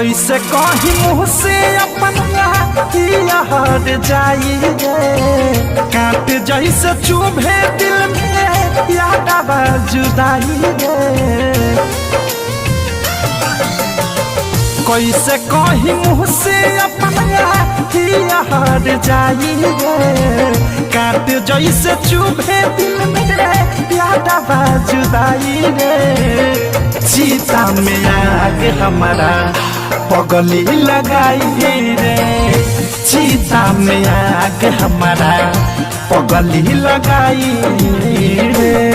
कैसे कही मुँह से अपना हट जाई रे, कांटे जैसे चुभे दिल में याद जुदाई रे। कैसे कही मुँह से अपना हट जाई रे, कांटे जैसे चुभे दिल में याद जुदाई रे। सीता में आग हमारा पगली लगाई रे, सीता में आग हमारा पगली लगाई रे।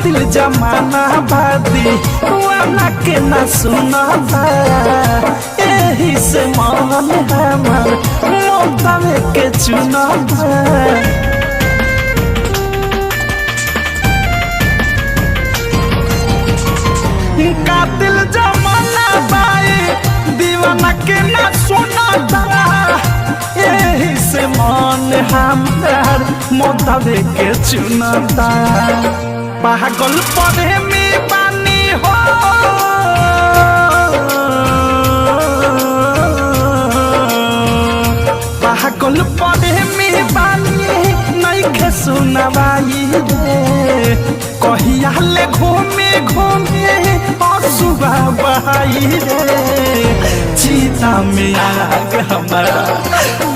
दिल जमाना बादी वाला के न सुना था, यही से मन हमार मोतावे के चुना था। का दिल जमाना बाई दीवाना के न सुना था, यही से मन हमार मोतावे के चुना था। पागल पढ़े में पानी हो, पागल पढ़े में पानी नहीं खे सुनवाई रे। कहिया ले घूमे घूमे सुबह बहाई रे, सीता में आग हमारा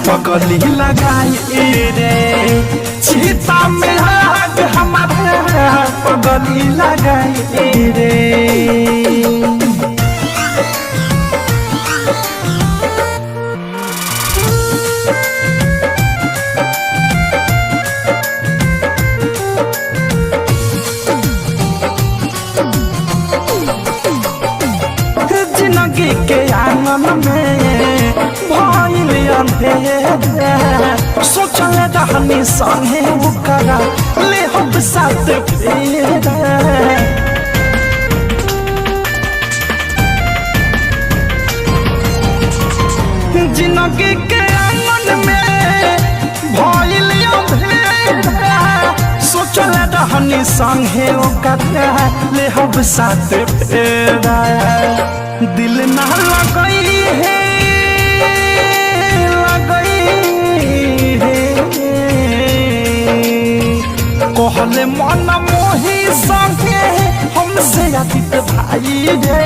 पगली लगाई रे, सीता में आग हमारा पगली लगाई रे। जिंदगी के आंगन में भइल अंधेरा, सोचल रहनी संगे ओकरा ले हम साथ फेरा। जिंदगी के आंगन में भइल अंधेरा, सोचल रहनी संगे ओकरा ले हम साथ फेरा। दिल ना लगई है, कहले मन मोही संगे हमसे आदित भाई रे।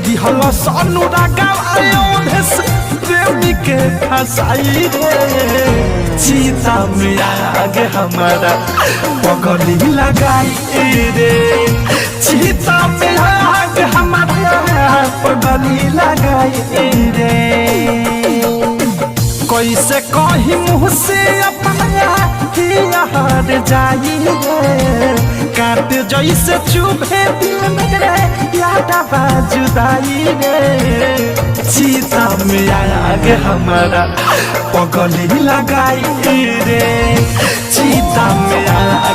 दिहल अनुरागा अयोधेश प्रेमी के फसाई रे, सीता में आग हमारा पगली लगाई रे, सीता में आग हमारा पगली लगाई रे। कैसे कही मुँह से अपना हट जाई रे, कांटे जैसे चुभे दिल में याद जुदाई रे। सीता में आग हमारा पगली लगाई रे, सीता में आग